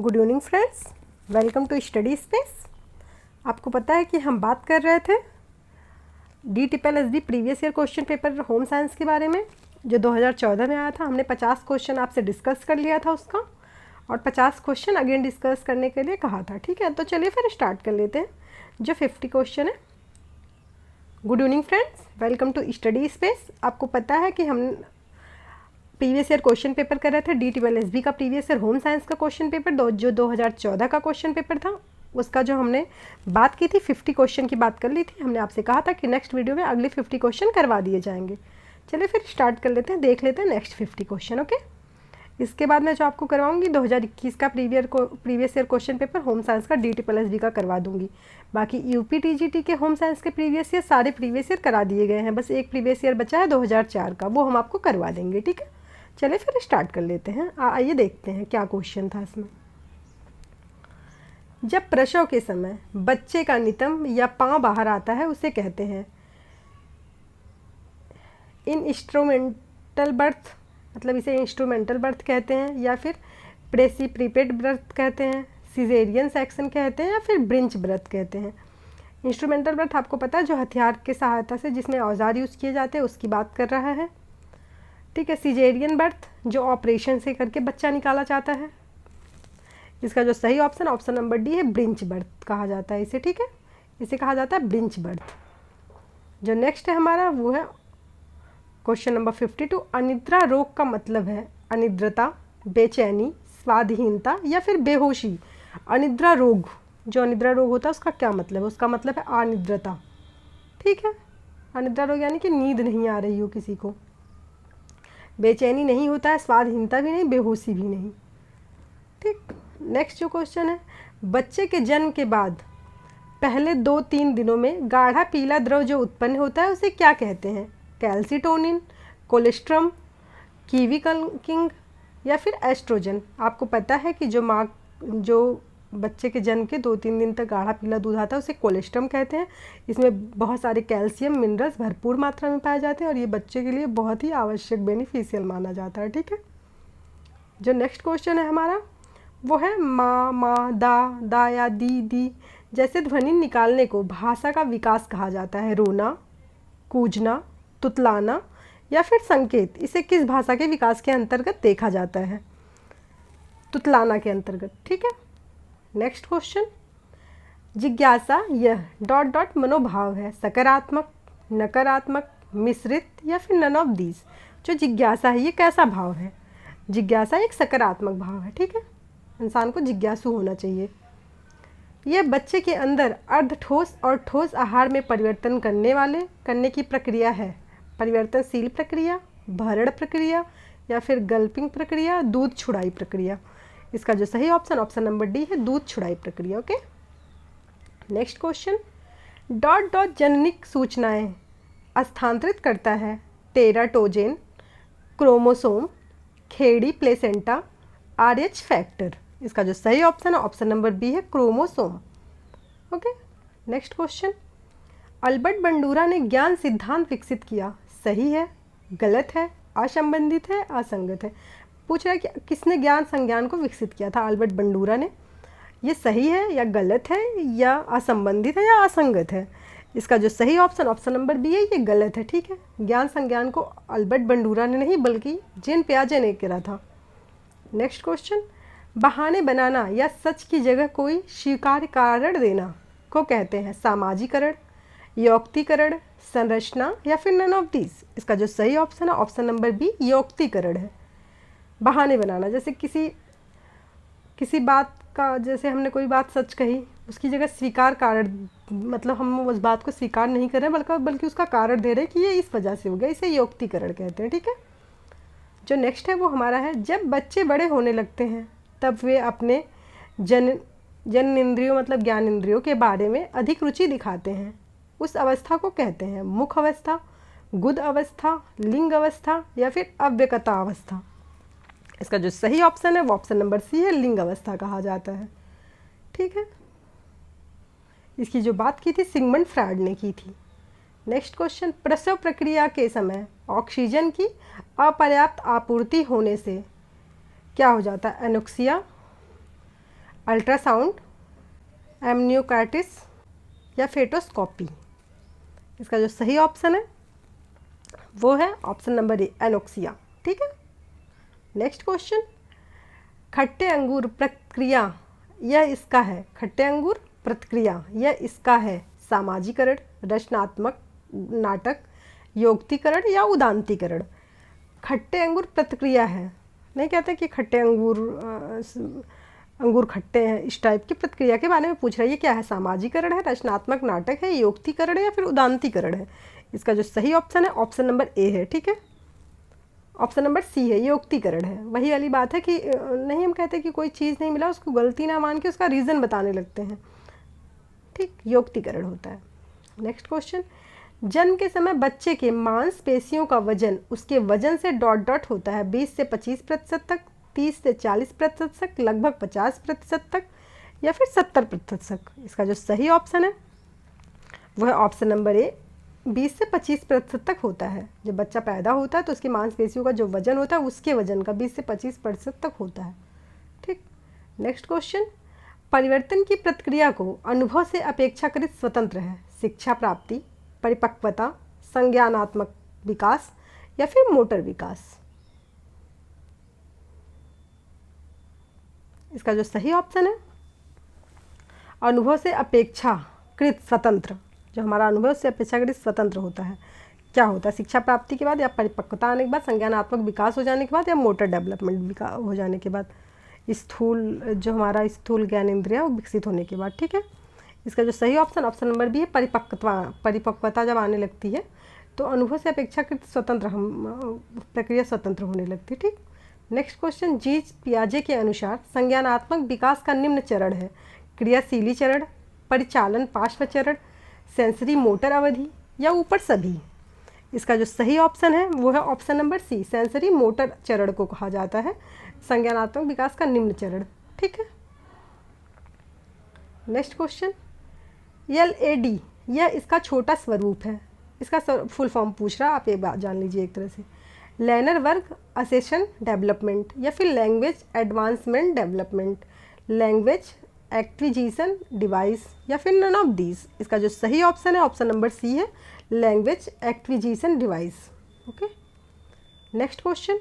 Good evening friends, welcome to study space. आपको पता है कि हम बात कर रहे थे DSSB previous year question paper home science के बारे में जो 2014 में आया था। हमने 50 क्वेश्चन आपसे डिस्कस कर लिया था उसका, और 50 क्वेश्चन अगेन डिस्कस करने के लिए कहा था। ठीक है, तो चलिए फिर स्टार्ट कर लेते हैं जो 50 क्वेश्चन है। Good evening friends, welcome to study space. आपको पता है कि हम प्रीवियस ईयर क्वेश्चन पेपर कर रहे थे DSSB का प्रीवियस ईयर होम साइंस का क्वेश्चन पेपर जो 2014 का क्वेश्चन पेपर था, उसका जो हमने बात की थी 50 क्वेश्चन की बात कर ली थी। हमने आपसे कहा था कि नेक्स्ट वीडियो में अगले 50 क्वेश्चन करवा दिए जाएंगे। चलिए फिर स्टार्ट कर लेते हैं, देख लेते हैं नेक्स्ट 50 क्वेश्चन। ओके, इसके बाद मैं जो आपको करवाऊंगी 2021 का previous year question paper home science का DSSB का करवा दूंगी। बाकी UP TGT के होम साइंस के प्रीवियस ईयर सारे प्रीवियस ईयर करा दिए गए हैं, बस एक प्रीवियस ईयर बचा है 2004 का, वो हम आपको करवा देंगे। ठीक है, चलिए फिर स्टार्ट कर लेते हैं। आइए देखते हैं क्या क्वेश्चन था इसमें। जब प्रसव के समय बच्चे का नितंब या पाँव बाहर आता है उसे कहते हैं इंस्ट्रूमेंटल बर्थ, मतलब इसे इंस्ट्रूमेंटल बर्थ कहते हैं, या फिर प्रेसिपिटेट बर्थ कहते हैं, सिजेरियन सेक्शन कहते हैं, या फिर ब्रिंच बर्थ कहते हैं। इंस्ट्रूमेंटल बर्थ आपको पता है जो हथियार के सहायता से जिसमें औजार यूज़ किए जाते हैं उसकी बात कर रहा है। ठीक है, सिजेरियन बर्थ जो ऑपरेशन से करके बच्चा निकाला जाता है। इसका जो सही ऑप्शन नंबर डी है, ब्रिंच बर्थ कहा जाता है इसे। ठीक है, इसे कहा जाता है ब्रिंच बर्थ। जो नेक्स्ट है हमारा वो है क्वेश्चन नंबर 52। अनिद्रा रोग का मतलब है अनिद्रता, बेचैनी, स्वादहीनता या फिर बेहोशी। अनिद्रा रोग, जो अनिद्रा रोग होता है उसका क्या मतलब है? उसका मतलब है अनिद्रता। ठीक है, अनिद्रा रोग यानी कि नींद नहीं आ रही हो किसी को, बेचैनी नहीं होता है, स्वादहीनता भी नहीं, बेहोशी भी नहीं। ठीक, नेक्स्ट जो क्वेश्चन है, बच्चे के जन्म के बाद पहले 2-3 दिनों में गाढ़ा पीला द्रव जो उत्पन्न होता है उसे क्या कहते हैं? कैल्सिटोनिन, कोलेस्ट्रम, कीविकलिंग या फिर एस्ट्रोजन। आपको पता है कि जो बच्चे के जन्म के 2-3 दिन तक गाढ़ा पीला दूध आता है उसे कोलेस्ट्रम कहते हैं। इसमें बहुत सारे कैल्शियम मिनरल्स भरपूर मात्रा में पाए जाते हैं और ये बच्चे के लिए बहुत ही आवश्यक बेनिफिशियल माना जाता है। ठीक है, जो नेक्स्ट क्वेश्चन है हमारा वो है मा, दा या दी जैसे ध्वनि निकालने को भाषा का विकास कहा जाता है? रोना, कूजना, तुतलाना या फिर संकेत। इसे किस भाषा के विकास के अंतर्गत देखा जाता है? तुतलाना के अंतर्गत। ठीक है, नेक्स्ट क्वेश्चन, जिज्ञासा यह ... मनोभाव है, सकारात्मक, नकारात्मक, मिश्रित या फिर नन ऑफ दीज। जो जिज्ञासा है ये कैसा भाव है? जिज्ञासा एक सकारात्मक भाव है। ठीक है, इंसान को जिज्ञासु होना चाहिए। यह बच्चे के अंदर अर्ध ठोस और ठोस आहार में परिवर्तन करने की प्रक्रिया है। परिवर्तनशील प्रक्रिया, भरण प्रक्रिया या फिर गल्पिंग प्रक्रिया, दूध छुड़ाई प्रक्रिया। इसका जो सही ऑप्शन नंबर डी है, दूध छुड़ाई प्रक्रिया। ओके, नेक्स्ट क्वेश्चन, ... जननिक सूचनाएं स्थानांतरित करता है? टेराटोजेन, क्रोमोसोम, खेड़ी प्लेसेंटा, RH फैक्टर। इसका जो सही ऑप्शन नंबर बी है, chromosome. Okay, next question, Albert Bandura ने ज्ञान सिद्धांत विकसित किया। सही है, गलत है, असंबंधित है, असंगत है। पूछ रहा है कि किसने ज्ञान संज्ञान को विकसित किया था? अल्बर्ट बंडूरा ने। ये सही है या गलत है या असंबंधित है या असंगत है? इसका जो सही ऑप्शन नंबर बी है, ये गलत है। ठीक है, ज्ञान संज्ञान को अल्बर्ट बंडूरा ने नहीं बल्कि जीन पियाजे ने करा था। नेक्स्ट क्वेश्चन, बहाने बनाना या सच की जगह कोई स्वीकार्य कारण देना को कहते हैं? सामाजिकरण, यौक्तिकरण, संरचना या फिर नन ऑफ दीज। इसका जो सही ऑप्शन है ऑप्शन नंबर बी, यौक्तिकरण है। बहाने बनाना, जैसे किसी बात का, जैसे हमने कोई बात सच कही उसकी जगह स्वीकार कारण, मतलब हम उस बात को स्वीकार नहीं कर रहे बल्कि उसका कारण दे रहे हैं कि ये इस वजह से हो गया, इसे यौक्तिकरण कहते हैं। ठीक है, जो नेक्स्ट है वो हमारा है, जब बच्चे बड़े होने लगते हैं तब वे अपने जननेंद्रियों मतलब ज्ञानेंद्रियों के बारे में अधिक रुचि दिखाते हैं। उस अवस्था को कहते हैं मुख अवस्था, गुद अवस्था, लिंग अवस्था या फिर अव्यक्तता अवस्था। इसका जो सही ऑप्शन है वो ऑप्शन नंबर सी है, लिंग अवस्था कहा जाता है। ठीक है, इसकी जो बात की थी सिगमंड फ्रायड ने की थी। नेक्स्ट क्वेश्चन, प्रसव प्रक्रिया के समय ऑक्सीजन की अपर्याप्त आपूर्ति होने से क्या हो जाता है? एनोक्सिया, अल्ट्रासाउंड, एमनियोकार्टिस या फेटोस्कोपी। इसका जो सही ऑप्शन है वो है ऑप्शन नंबर ए, एनोक्सिया। ठीक है। नेक्स्ट क्वेश्चन, खट्टे अंगूर प्रतिक्रिया यह इसका है, खट्टे अंगूर प्रतिक्रिया यह इसका है सामाजिकरण, रचनात्मक, नाटक, योक्तिकरण या उदांतीकरण। खट्टे अंगूर प्रतिक्रिया है, नहीं कहते कि खट्टे अंगूर खट्टे हैं, इस टाइप की प्रतिक्रिया के बारे में पूछ रहा है। ये क्या है, सामाजिकरण है, रचनात्मक, नाटक है, योक्तिकरण है या फिर उदांतीकरण है। इसका जो सही ऑप्शन है ऑप्शन नंबर ए है। ठीक है। ऑप्शन नंबर सी है, योक्तिकरण है। वही वाली बात है कि नहीं हम कहते कि कोई चीज़ नहीं मिला उसको गलती ना मान के उसका रीज़न बताने लगते हैं। ठीक, योक्तिकरण होता है। नेक्स्ट क्वेश्चन, जन्म के समय बच्चे के मांसपेशियों का वजन उसके वजन से डॉट डॉट होता है 20 से 25% तक, 30 से 40% तक, लगभग 50% तक या फिर 70% तक। इसका जो सही ऑप्शन है वो है ऑप्शन नंबर ए, 20 से 25% तक होता है। जब बच्चा पैदा होता है तो उसकी मांसपेशियों का जो वजन होता है उसके वजन का 20 से 25% तक होता है। ठीक। नेक्स्ट क्वेश्चन, परिवर्तन की प्रक्रिया को अनुभव से अपेक्षाकृत स्वतंत्र है, शिक्षा प्राप्ति, परिपक्वता, संज्ञानात्मक विकास या फिर मोटर विकास। इसका जो सही ऑप्शन है अनुभव से अपेक्षाकृत स्वतंत्र, जो हमारा अनुभव से अपेक्षाकृत स्वतंत्र होता है क्या होता है, शिक्षा प्राप्ति के बाद या परिपक्वता आने के बाद, संज्ञानात्मक विकास हो जाने के बाद या मोटर डेवलपमेंट हो जाने के बाद, स्थूल जो हमारा स्थूल ज्ञान इंद्रिया वो विकसित होने के बाद। ठीक है। इसका जो सही ऑप्शन ऑप्शन नंबर बी है, परिपक्वता जब आने लगती है तो अनुभव से अपेक्षाकृत स्वतंत्र हम प्रक्रिया स्वतंत्र होने लगती है। ठीक। नेक्स्ट क्वेश्चन, जीज पियाजे के अनुसार संज्ञानात्मक विकास का निम्न चरण है, क्रियाशीली चरण, परिचालन पार्श्व चरण, सेंसरी मोटर अवधि या ऊपर सभी। इसका जो सही ऑप्शन है वो है option number C, sensory motor चरण को कहा जाता है संज्ञानात्मक विकास का निम्न चरण। ठीक है। नेक्स्ट क्वेश्चन, LAD यह इसका छोटा स्वरूप है, इसका फुल फॉर्म पूछ रहा, आप ये बात जान लीजिए एक तरह से, लर्नर वर्क असेशन डेवलपमेंट या फिर language advancement development, language acquisition device या फिर नन ऑफ दीज। इसका जो सही ऑप्शन है ऑप्शन नंबर सी है, language acquisition device. Okay. Next question,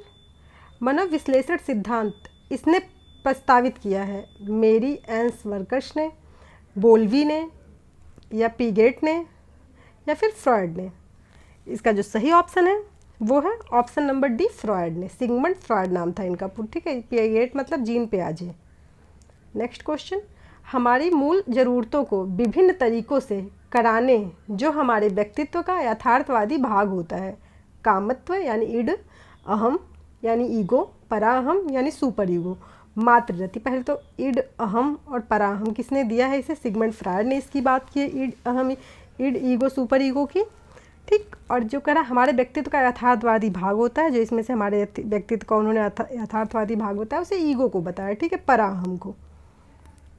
मनोविश्लेषण सिद्धांत इसने प्रस्तावित किया है, मेरी एंस वर्कर्स ने, बोल्वी ने या पीगेट ने या फिर फ्रॉयड ने। इसका जो सही ऑप्शन है वो है ऑप्शन नंबर डी, फ्रॉयड ने, सिगमंड फ्रॉयड नाम था इनका। ठीक है। पीगेट मतलब जीन पियाजे। नेक्स्ट क्वेश्चन, हमारी मूल ज़रूरतों को विभिन्न तरीक़ों से कराने जो हमारे व्यक्तित्व का यथार्थवादी भाग होता है, कामत्व यानी इड, अहम यानी ईगो, पराअहम यानी सुपर ईगो, मातृरति। पहले तो इड, अहम और पराअहम किसने दिया है इसे, सिगमंड फ्रॉयड ने इसकी बात की है, इड, अहम, इड, ईगो, सुपर ईगो की। ठीक। और जो करा हमारे व्यक्तित्व का यथार्थवादी भाग होता है, जो इसमें से हमारे व्यक्तित्व का उन्होंने यथार्थवादी भाग होता है उसे ईगो को बताया। ठीक है, पराअहम को।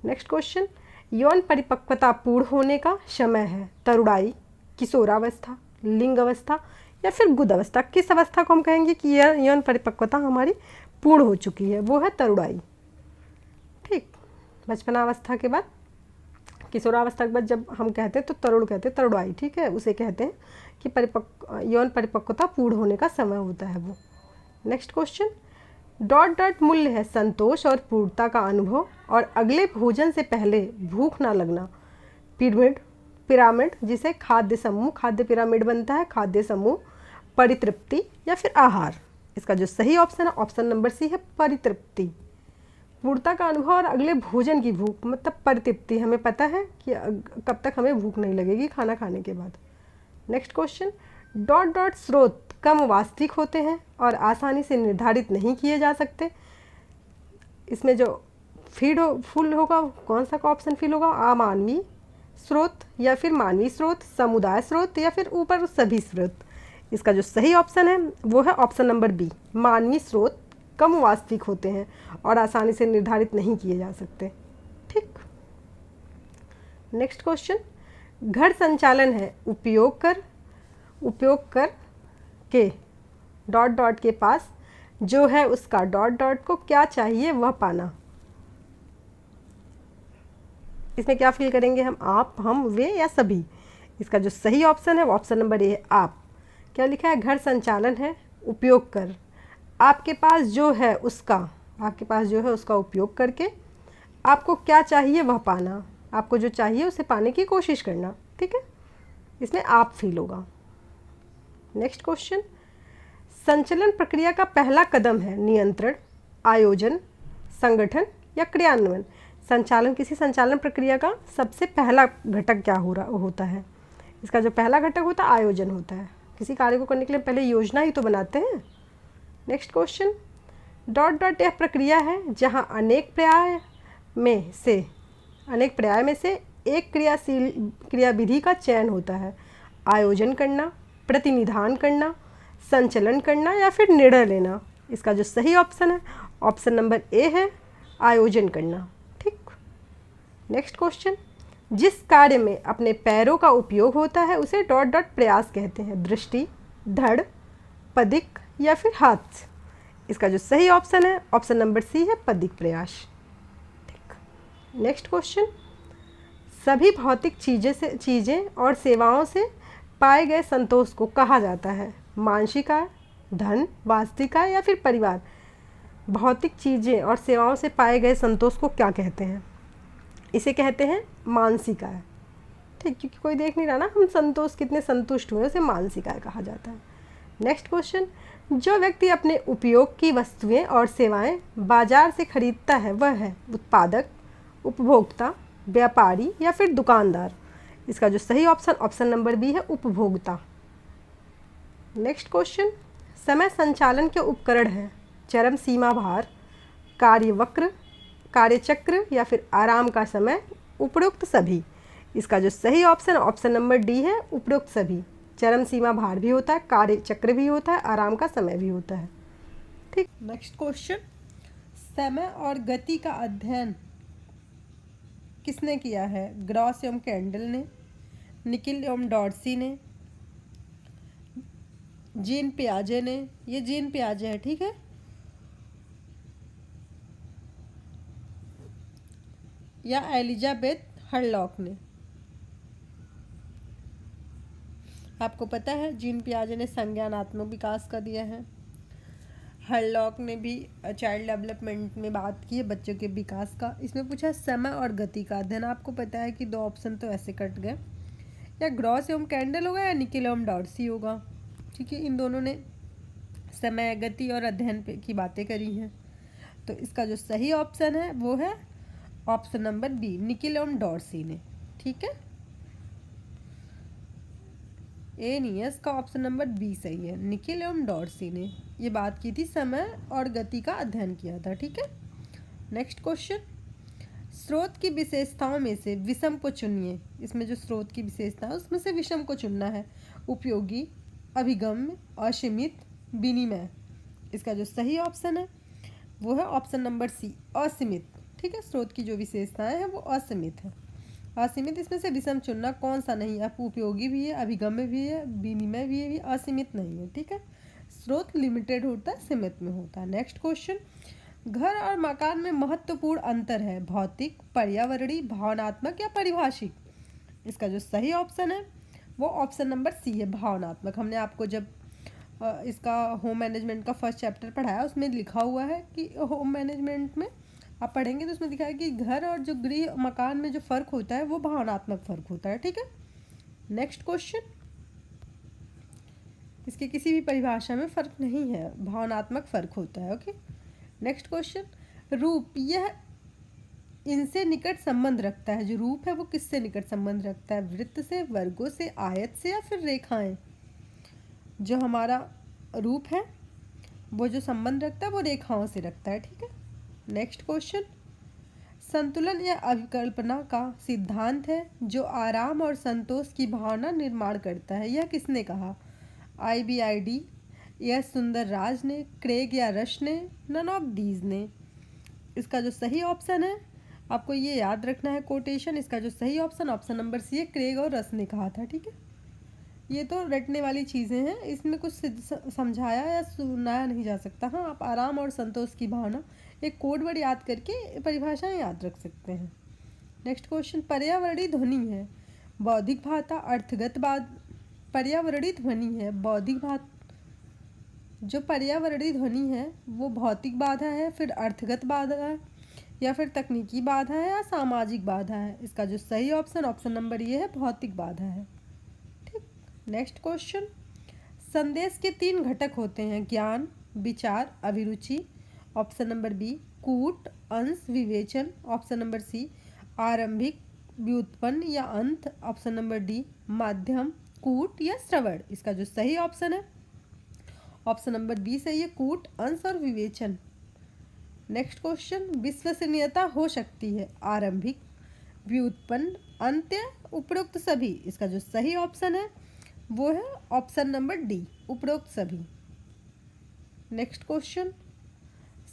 नेक्स्ट क्वेश्चन, यौन परिपक्वता पूर्ण होने का समय है, तरुणाई, किशोरावस्था, लिंग अवस्था या फिर गुद अवस्था। किस अवस्था को हम कहेंगे कि यौन परिपक्वता हमारी पूर्ण हो चुकी है, वो है तरुणाई। ठीक। बचपनावस्था के बाद, किशोरावस्था के बाद जब हम कहते हैं तो तरुण कहते हैं, तरुणाई। ठीक है, उसे कहते हैं कि यौन परिपक्वता पूर्ण होने का समय होता है वो। नेक्स्ट क्वेश्चन, डॉट डॉट मूल्य है संतोष और पूर्णता का अनुभव और अगले भोजन से पहले भूख ना लगना, पिरामिड जिसे खाद्य समूह, खाद्य पिरामिड बनता है, खाद्य समूह, परितृप्ति या फिर आहार। इसका जो सही ऑप्शन है ऑप्शन नंबर सी है, परितृप्ति। पूर्णता का अनुभव और अगले भोजन की भूख मतलब परितृप्ति, हमें पता है कि कब तक हमें भूख नहीं लगेगी खाना खाने के बाद। नेक्स्ट क्वेश्चन, डॉट डॉट स्रोत कम वास्तविक होते हैं और आसानी से निर्धारित नहीं किए जा सकते। इसमें जो फुल होगा कौन सा ऑप्शन फिल होगा, अमानवीय स्रोत या फिर मानवीय स्रोत, समुदाय स्रोत या फिर ऊपर सभी स्रोत। इसका जो सही ऑप्शन है वो है ऑप्शन नंबर बी, मानवीय स्रोत कम वास्तविक होते हैं और आसानी से निर्धारित नहीं किए जा सकते। ठीक। नेक्स्ट क्वेश्चन, घर संचालन है उपयोग कर के डॉट डॉट के पास जो है उसका डॉट डॉट को क्या चाहिए वह पाना। इसमें क्या फिल करेंगे हम? आप, हम, वे या सभी। इसका जो सही ऑप्शन है वो ऑप्शन नंबर ए है, आप। क्या लिखा है? घर संचालन है, उपयोग कर। आपके पास जो है उसका उपयोग करके आपको क्या चाहिए वह पाना। आपको जो चाहिए उसे पाने की कोशिश करना, ठीक है। इसमें आप फील होगा। नेक्स्ट क्वेश्चन, संचलन प्रक्रिया का पहला कदम है नियंत्रण, आयोजन, संगठन या क्रियान्वयन। किसी संचालन प्रक्रिया का सबसे पहला घटक क्या होता है? इसका जो पहला घटक होता है आयोजन होता है। किसी कार्य को करने के लिए पहले योजना ही तो बनाते हैं। नेक्स्ट क्वेश्चन, डॉट यह प्रक्रिया है जहाँ अनेक पर्याय में से एक क्रियाविधि का चयन होता है। आयोजन करना, प्रतिनिधान करना, संचलन करना या फिर निर्णय लेना। इसका जो सही ऑप्शन है ऑप्शन नंबर ए है, आयोजन करना, ठीक। नेक्स्ट क्वेश्चन, जिस कार्य में अपने पैरों का उपयोग होता है उसे डॉट प्रयास कहते हैं। दृष्टि, धड़, पदिक या फिर हाथ। इसका जो सही ऑप्शन है ऑप्शन नंबर सी है, पदिक प्रयास, ठीक। नेक्स्ट क्वेश्चन, सभी भौतिक चीज़ें और सेवाओं से पाए गए संतोष को कहा जाता है। मानसिक आय, धन, वास्तविक आय या फिर परिवार। भौतिक चीज़ें और सेवाओं से पाए गए संतोष को क्या कहते हैं? इसे कहते हैं मानसिक आय, ठीक। क्योंकि कोई देख नहीं रहा ना हम कितने संतुष्ट हुए, उसे मानसिक आय कहा जाता है। नेक्स्ट क्वेश्चन, जो व्यक्ति अपने उपयोग की वस्तुएं और सेवाएं बाजार से खरीदता है वह है उत्पादक, उपभोक्ता, व्यापारी या फिर दुकानदार। इसका जो सही ऑप्शन नंबर बी है, उपभोक्ता। नेक्स्ट क्वेश्चन, समय संचालन के उपकरण हैं चरम सीमा भार, कार्यवक्र, कार्यचक्र या फिर आराम का समय, उपरोक्त सभी। इसका जो सही ऑप्शन नंबर डी है, उपरोक्त सभी। चरम सीमा भार भी होता है, कार्यचक्र भी होता है, आराम का समय भी होता है, ठीक। नेक्स्ट क्वेश्चन, समय और गति का अध्ययन किसने किया है? ग्रॉस एवं कैंडल ने, निकिल एवं डॉर्सी ने, जीन पियाजे ने। ये जीन पियाजे है, ठीक है। या एलिजाबेथ हरलॉक ने। आपको पता है जीन पियाजे ने संज्ञानात्मक विकास का दिया है, हरलॉक ने भी चाइल्ड डेवलपमेंट में बात की है बच्चों के विकास का। इसमें पूछा समय और गति का अध्ययन। आपको पता है कि दो ऑप्शन तो ऐसे कट गए, या ग्रॉस एवं कैंडल होगा या निकिल एवं डॉर्सी होगा, ठीक है। इन दोनों ने समय, गति और अध्ययन की बातें करी हैं। तो इसका जो सही ऑप्शन है वो है ऑप्शन नंबर बी, निकिल एवं डॉर्सी ने, ठीक है। ए नहीं है, इसका ऑप्शन नंबर बी सही है, निकिल एवं डॉर्सी ने ये बात की थी, समय और गति का अध्ययन किया था, ठीक है। नेक्स्ट क्वेश्चन, स्रोत की विशेषताओं में से विषम को चुनिए। इसमें जो स्रोत की विशेषता है उसमें से विषम को चुनना है। उपयोगी, अभिगम्य, असीमित, विनिमय। इसका जो सही ऑप्शन है वो है ऑप्शन नंबर सी, असीमित, ठीक है। स्रोत की जो विशेषताएं हैं वो असीमित है। असीमित, इसमें से विषम चुनना कौन सा नहीं है? आप उपयोगी भी है, अभिगम्य भी है, विनिमय भी है, असीमित नहीं है, ठीक है। स्रोत लिमिटेड होता है, सीमित में होता है। नेक्स्ट क्वेश्चन, घर और मकान में महत्वपूर्ण अंतर है, भौतिक, पर्यावरणीय, भावनात्मक या पारिभाषिक। इसका जो सही ऑप्शन है वो ऑप्शन नंबर सी है, भावनात्मक। हमने आपको जब इसका होम मैनेजमेंट का फर्स्ट चैप्टर पढ़ाया उसमें लिखा हुआ है कि होम मैनेजमेंट में आप पढ़ेंगे तो उसमें दिखा है कि घर और जो गृह मकान में जो फ़र्क होता है वो भावनात्मक फ़र्क होता है, ठीक है। नेक्स्ट क्वेश्चन, इसके किसी भी परिभाषा में फ़र्क नहीं है, भावनात्मक फ़र्क होता है, ओके। नेक्स्ट क्वेश्चन, रूप, यह इनसे निकट संबंध रखता है। जो रूप है वो किससे निकट संबंध रखता है? वृत्त से, वर्गों से, आयत से या फिर रेखाएं। जो हमारा रूप है वो जो संबंध रखता है वो रेखाओं से रखता है, ठीक है। नेक्स्ट क्वेश्चन, संतुलन या अभिकल्पना का सिद्धांत है जो आराम और संतोष की भावना निर्माण करता है। यह किसने कहा? IBID, एस सुंदरराज ने, क्रेग या रश ने, नन ऑफ दीज ने। इसका जो सही ऑप्शन है आपको ये याद रखना है कोटेशन। इसका जो सही ऑप्शन नंबर सी है, क्रेग और रश ने कहा था, ठीक है। ये तो रटने वाली चीज़ें हैं, इसमें कुछ समझाया या सुनाया नहीं जा सकता। हाँ, आप आराम और संतोष की भावना एक कोड वर्ड याद करके परिभाषाएं याद रख सकते हैं। नेक्स्ट क्वेश्चन, पर्यावरणीय ध्वनि है बौद्धिक बाधा अर्थगत बाधा। पर्यावरणीय ध्वनि है बौद्धिक बाधा, जो पर्यावरणीय ध्वनि है वो भौतिक बाधा है, फिर अर्थगत बाधा है, या फिर तकनीकी बाधा है, या सामाजिक बाधा है। इसका जो सही ऑप्शन नंबर ये है, भौतिक बाधा है। ठीक। नेक्स्ट क्वेश्चन, संदेश के 3 घटक होते हैं, ज्ञान, विचार, अभिरुचि। ऑप्शन नंबर बी, कूट, अंश, विवेचन। ऑप्शन नंबर सी, आरंभिक, व्युत्पन्न या अंत। ऑप्शन नंबर डी, माध्यम, कूट या श्रवण। इसका जो सही ऑप्शन है ऑप्शन नंबर बी सही है, कूट, अंश और विवेचन। नेक्स्ट क्वेश्चन, विश्वसनीयता हो सकती है आरंभिक, व्युत्पन्न, अंत्य, उपरोक्त सभी। इसका जो सही ऑप्शन है वो है ऑप्शन नंबर डी, उपरोक्त सभी। नेक्स्ट क्वेश्चन,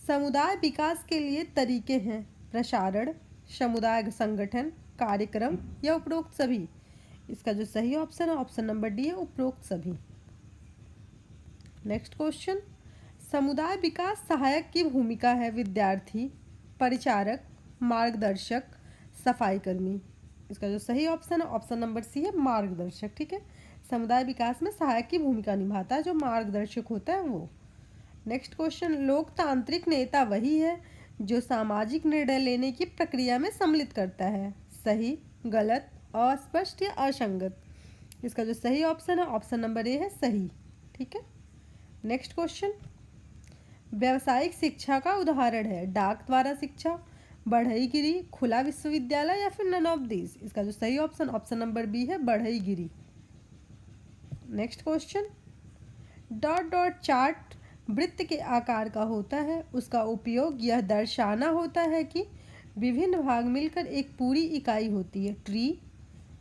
समुदाय विकास के लिए तरीके हैं, प्रसारण, समुदाय संगठन, कार्यक्रम या उपरोक्त सभी। इसका जो सही ऑप्शन है ऑप्शन नंबर डी है, उपरोक्त सभी। नेक्स्ट क्वेश्चन, समुदाय विकास सहायक की भूमिका है, विद्यार्थी, परिचारक, मार्गदर्शक, सफाई कर्मी। इसका जो सही ऑप्शन है ऑप्शन नंबर सी है, मार्गदर्शक। ठीक है, समुदाय विकास में सहायक की भूमिका निभाता है, जो मार्गदर्शक होता है वो। नेक्स्ट क्वेश्चन, लोकतांत्रिक नेता वही है जो सामाजिक निर्णय लेने की प्रक्रिया में सम्मिलित करता है, सही, गलत, अस्पष्ट या असंगत। इसका जो सही ऑप्शन है ऑप्शन नंबर ए है, सही। ठीक है। नेक्स्ट क्वेश्चन, व्यावसायिक शिक्षा का उदाहरण है, डाक द्वारा शिक्षा, बढ़ईगिरी, खुला विश्वविद्यालय या फिर नन ऑफ दिस। इसका जो सही ऑप्शन नंबर बी है, बढ़ईगिरी। Next question, dot dot chart वृत्त के आकार का होता है, उसका उपयोग यह दर्शाना होता है कि विभिन्न भाग मिलकर एक पूरी इकाई होती है, ट्री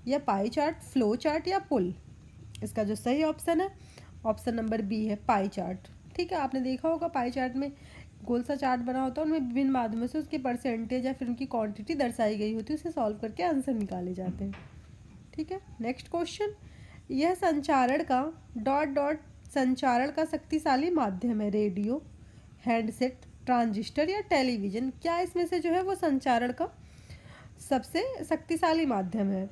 या पाई चार्ट, फ्लो चार्ट या पुल। इसका जो सही ऑप्शन है ऑप्शन नंबर बी है, पाई चार्ट। ठीक है, आपने देखा होगा पाई चार्ट में गोल सा चार्ट बना होता है, उनमें विभिन्न माध्यमों से उसके परसेंटेज या फिर उनकी क्वांटिटी दर्शाई गई होती है, उसे सॉल्व करके आंसर निकाले जाते हैं। ठीक है। नेक्स्ट क्वेश्चन, यह संचारण का डॉट डॉट संचारण का शक्तिशाली माध्यम है, रेडियो, हैंडसेट, ट्रांजिस्टर या टेलीविज़न। क्या इसमें से जो है वो संचारण का सबसे शक्तिशाली माध्यम है?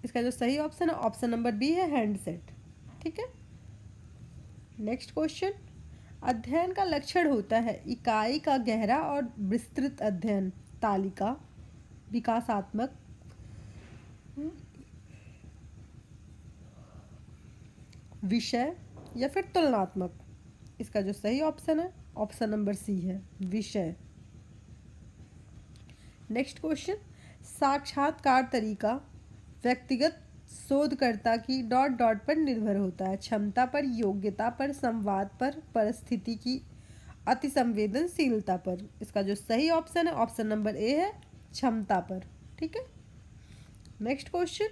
इसका जो सही ऑप्शन है ऑप्शन नंबर बी है, हैंडसेट। ठीक है। नेक्स्ट क्वेश्चन, अध्ययन का लक्षण होता है इकाई का गहरा और विस्तृत अध्ययन, तालिका, विकासात्मक, विषय या फिर तुलनात्मक। इसका जो सही ऑप्शन है ऑप्शन नंबर सी है, विषय। नेक्स्ट क्वेश्चन, साक्षात्कार तरीका व्यक्तिगत शोधकर्ता की डॉट डॉट पर निर्भर होता है, क्षमता पर, योग्यता पर, संवाद पर, परिस्थिति की अति संवेदनशीलता पर। इसका जो सही ऑप्शन है ऑप्शन नंबर ए है, क्षमता पर। ठीक है। नेक्स्ट क्वेश्चन,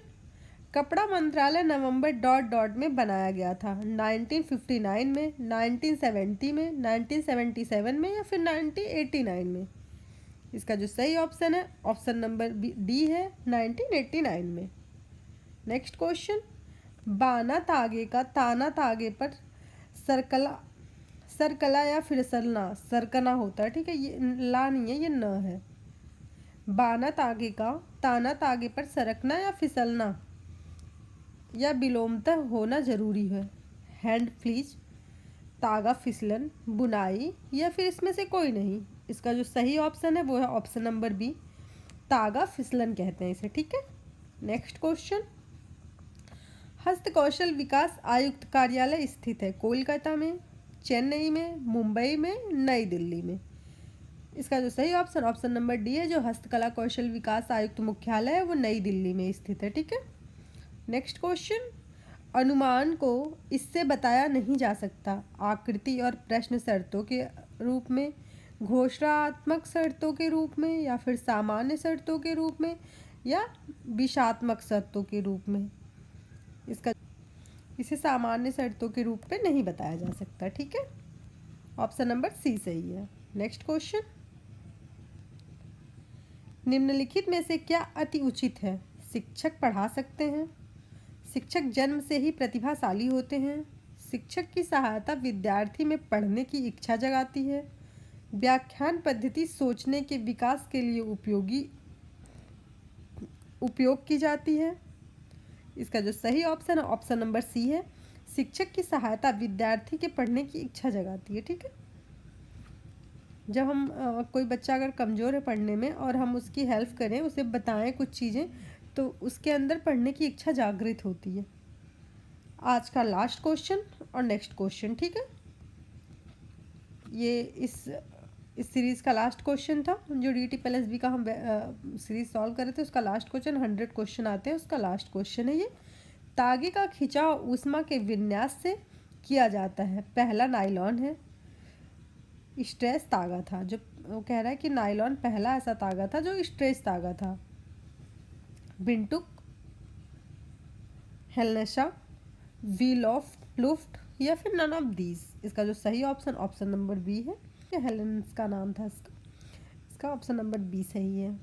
कपड़ा मंत्रालय नवंबर डॉट डॉट में बनाया गया था, 1959 में, 1970 में, 1977 में या फिर 1989 में। इसका जो सही ऑप्शन है ऑप्शन नंबर डी है, 1989 में। नेक्स्ट क्वेश्चन, बाना तागे का ताना तागे पर सरकला या फिसलना, सरकना होता है। ठीक है, ये ला नहीं है, ये न है। बाना तागे का ताना तागे पर सरकना या फिसलना या विलोमतः होना जरूरी है, हैंड फ्लीज, तागा फिसलन, बुनाई या फिर इसमें से कोई नहीं। इसका जो सही ऑप्शन है वो है ऑप्शन नंबर बी, तागा फिसलन कहते हैं इसे। ठीक है। नेक्स्ट क्वेश्चन, हस्तकौशल विकास आयुक्त कार्यालय स्थित है, कोलकाता में, चेन्नई में, मुंबई में, नई दिल्ली में। इसका जो सही ऑप्शन नंबर डी है, जो हस्तकला कौशल विकास आयुक्त मुख्यालय है वो नई दिल्ली में स्थित है। ठीक है। नेक्स्ट क्वेश्चन, अनुमान को इससे बताया नहीं जा सकता, आकृति और प्रश्न शर्तों के रूप में, घोषणात्मक शर्तों के रूप में या फिर सामान्य शर्तों के रूप में या विषयात्मक शर्तों के रूप में। इसे सामान्य शर्तों के रूप में नहीं बताया जा सकता। ठीक है, ऑप्शन नंबर सी सही है। नेक्स्ट क्वेश्चन, निम्नलिखित में से क्या अति उचित है? शिक्षक पढ़ा सकते हैं, शिक्षक जन्म से ही प्रतिभाशाली होते हैं, शिक्षक की सहायता विद्यार्थी में पढ़ने की इच्छा जगाती है, व्याख्यान पद्धति सोचने के विकास के लिए उपयोगी उपयोग की जाती है? इसका जो सही ऑप्शन है ऑप्शन नंबर सी है, शिक्षक की सहायता विद्यार्थी के पढ़ने की इच्छा जगाती है। ठीक है, जब हम कोई बच्चा अगर कमज़ोर है पढ़ने में और हम उसकी हेल्प करें, उसे बताएं कुछ चीज़ें, तो उसके अंदर पढ़ने की इच्छा जागृत होती है। आज का लास्ट क्वेश्चन और नेक्स्ट क्वेश्चन, ठीक है, ये इस सीरीज़ का लास्ट क्वेश्चन था। जो DT PLSB का हम सीरीज़ सॉल्व कर रहे थे उसका लास्ट क्वेश्चन, 100 क्वेश्चन आते हैं, उसका लास्ट क्वेश्चन है ये। तागे का खिंचाव ऊष्मा के विन्यास से किया जाता है। पहला नायलॉन है, स्ट्रेस तागा था। जो वो कह रहा है कि नायलॉन पहला ऐसा तागा था जो स्ट्रेस तागा था। बिंटुक, हेलनेशा, व्हील ऑफ लुफ्ट या फिर नन ऑफ दीज। इसका जो सही ऑप्शन ऑप्शन नंबर बी है। हेलेंस का नाम था इसका ऑप्शन नंबर बी सही है।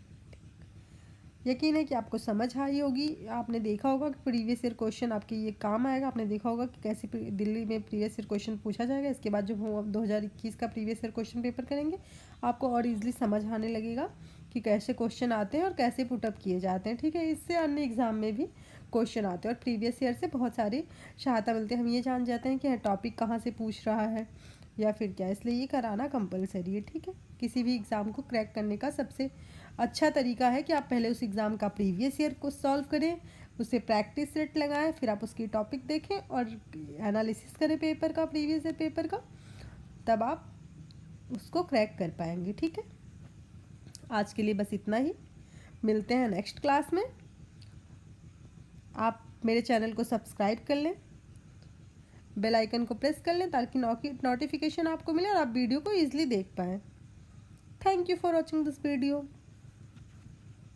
यकीन है कि आपको समझ आई होगी। आपने देखा होगा कि प्रीवियस ईयर क्वेश्चन आपके ये काम आएगा। आपने देखा होगा कि कैसे दिल्ली में प्रीवियस ईयर क्वेश्चन पूछा जाएगा। इसके बाद जब हम 2021 का प्रीवियस ईयर क्वेश्चन पेपर करेंगे, आपको और इजीली समझ आने लगेगा कि कैसे क्वेश्चन आते हैं और कैसे पुटअप किए जाते हैं। ठीक है, इससे अन्य एग्जाम में भी क्वेश्चन आते हैं और प्रीवियस ईयर से बहुत सारी सहायता मिलती है। हम ये जान जाते हैं कि टॉपिक कहाँ से पूछ रहा है या फिर क्या, इसलिए ये कराना कंपलसरी है। ठीक है, किसी भी एग्ज़ाम को क्रैक करने का सबसे अच्छा तरीका है कि आप पहले उस एग्ज़ाम का प्रीवियस ईयर को सॉल्व करें, उससे प्रैक्टिस सेट लगाएं, फिर आप उसकी टॉपिक देखें और एनालिसिस करें पेपर का, प्रीवियस ईयर पेपर का, तब आप उसको क्रैक कर पाएंगे। ठीक है, आज के लिए बस इतना ही। मिलते हैं नेक्स्ट क्लास में। आप मेरे चैनल को सब्सक्राइब कर लें, बेल आइकन को प्रेस कर लें ताकि नोटिफिकेशन आपको मिले और आप वीडियो को ईजिली देख पाएँ। Thank you for watching this video.